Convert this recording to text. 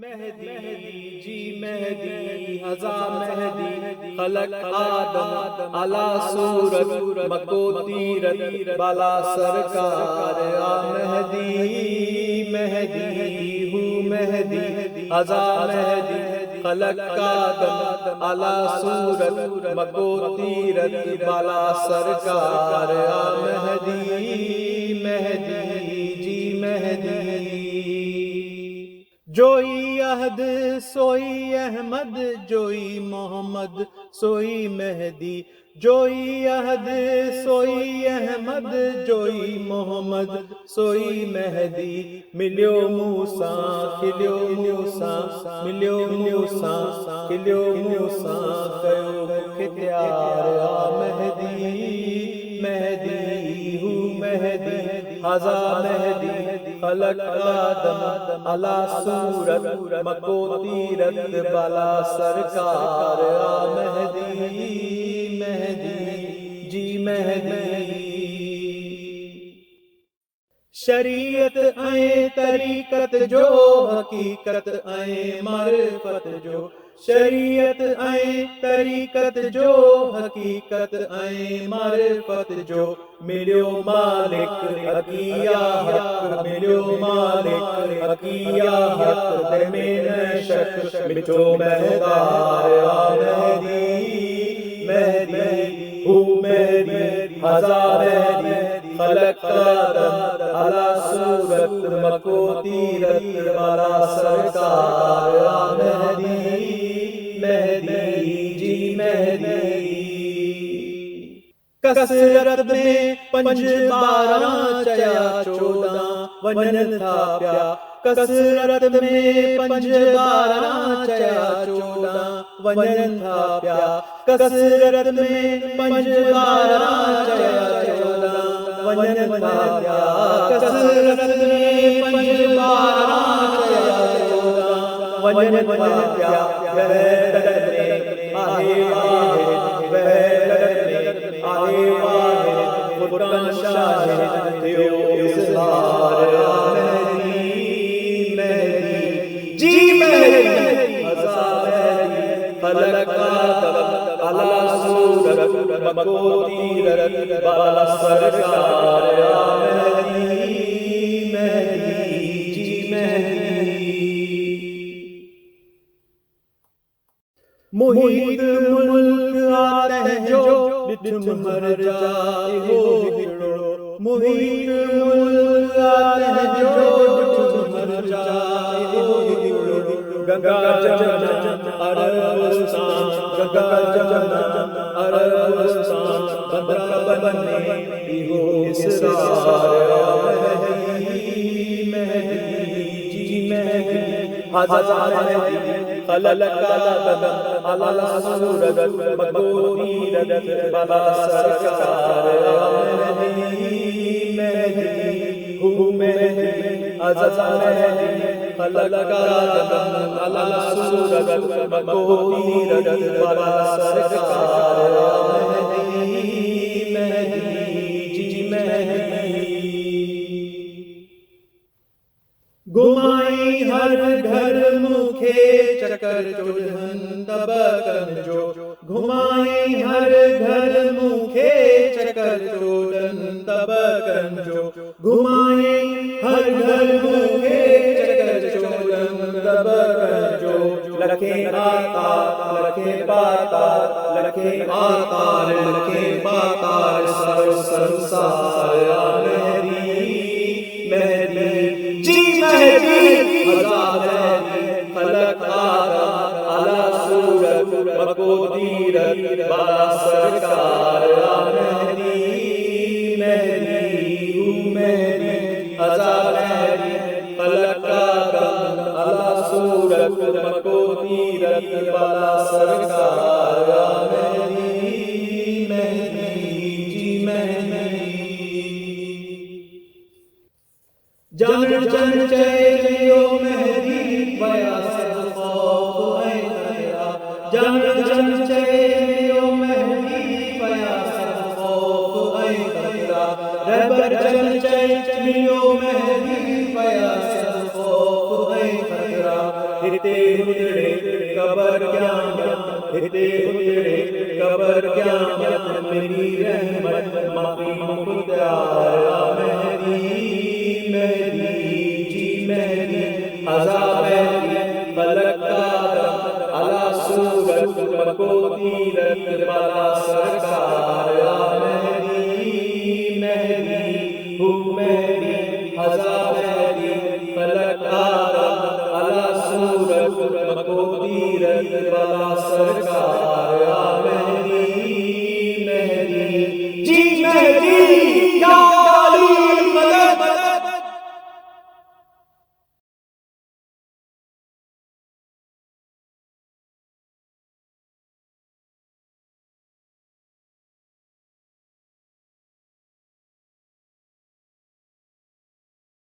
मेहदी जी मेहदी हज़ा मेहदी खलक आदम अला सूरत मको तीरत बाला सरकार आ मेहदी मेहदी हूँ मेहदी हज़ा मेहदी खलक आदम अला सूरत मको तीरत बाला सरकार आ मेहदी मेहदी जी मेहदी। जोई अहद सोई अहमद जोई मोहम्मद सोई मेहदी जोई अहद सोई अहमद जोई मोहम्मद सोई मेहदी। मिलियो मूसा खिलियो मूसा मिलियो मूसा खिलियो मूसा कयो मुख त्यार आ मेहदी मेहदी हूँ मेहदी हज़ा मेहदी खलक आदम अला सूरत मको तीरत बाला सरकार आ मेहदी मेहदी जी मेहदी। शरीयत ऐं तरीक़त जो हकीकत ऐं मारिफत जो शरीयत ऐं तरीक़त जो हकीकत ऐं मारिफत जो मिलियो मालिक हक़िया हक़ मिलियो मालिक हक़िया हक़ ते में न शक मिठो महदार आ मेहदी मेहदी हूँ मेहदी हज़ा मेहदी खलक आदम अला सूरत मको तीरत बाला सरकार आ मेहदी मेहदी जी मेहदी। कसरत में 5 12 चया 14 वञन था पिया कसरत में 5 12 चया 14 वञन था पिया कसरत में 5 12 चया 14 वञन था पिया कसरत में 5 12 चया 14 वञन था पिया। आहे वह आहे वाहिद फुटन शाहिद थियो इज़हार आ मेहदी मेहदी जी मेहदी हज़ा मेहदी खलक आदम अला सूरत मको तीरत बाला सरकार आ मेहदी मेहदी जी मेहदी। मुहीत मुल्क आते जो बिठुम मर जाए हो हिड़ो मुहीत मुल्क आते जो बिठुम मर जाए हो हिड़ो गंगा जमुना अरबस्तान गंगा जमुना अरबस्तान बंदरबन में इहो इसरार आ मेहदी मेहदी जी मेहदी हज़ा मेहदी खलक आदम अला सूरत मको तीरत बाला सरकार आ मेहदी मेहदी हूँ मेहदी हज़ा मेहदी खलक आदम अला सूरत मको तीरत बाला सरकार आ मेहदी मेहदी जी मेहदी। घुमाई हर घर मुखे चक्कर चुल्हन तबकन जो घुमाई हर घर मुखे चक्कर चोलन तबकन जो घुमाई हर घर मुखे चक्कर चोलन तबकन जो लखे आकार लखे पातार लखे आकार लखे पातार सर संसार आ मेहदी मेहदी जी मेहदी हज़ा मेहदी खलक आदम अला सूरत मको तीरत बाला सरकार आ मेहदी मेहदी हूँ मेहदी हज़ा मेहदी खलक आदम अला सूरत मको तीरत बाला सरकार आ मेहदी मेहदी जी मेहदी। जन जन चयो मेहदी वया सब खौफ ऐं खतरा जन जन चयो मेहदी वया सब खौफ ऐं खतरा रहबर जन चयो मेहदी वया सब खौफ ऐं खतरा हुजड़े कबर क़यामत हिते हुजड़े कबर क़यामत मेरी रहमत माफ़ी मुख्तार या मेहदी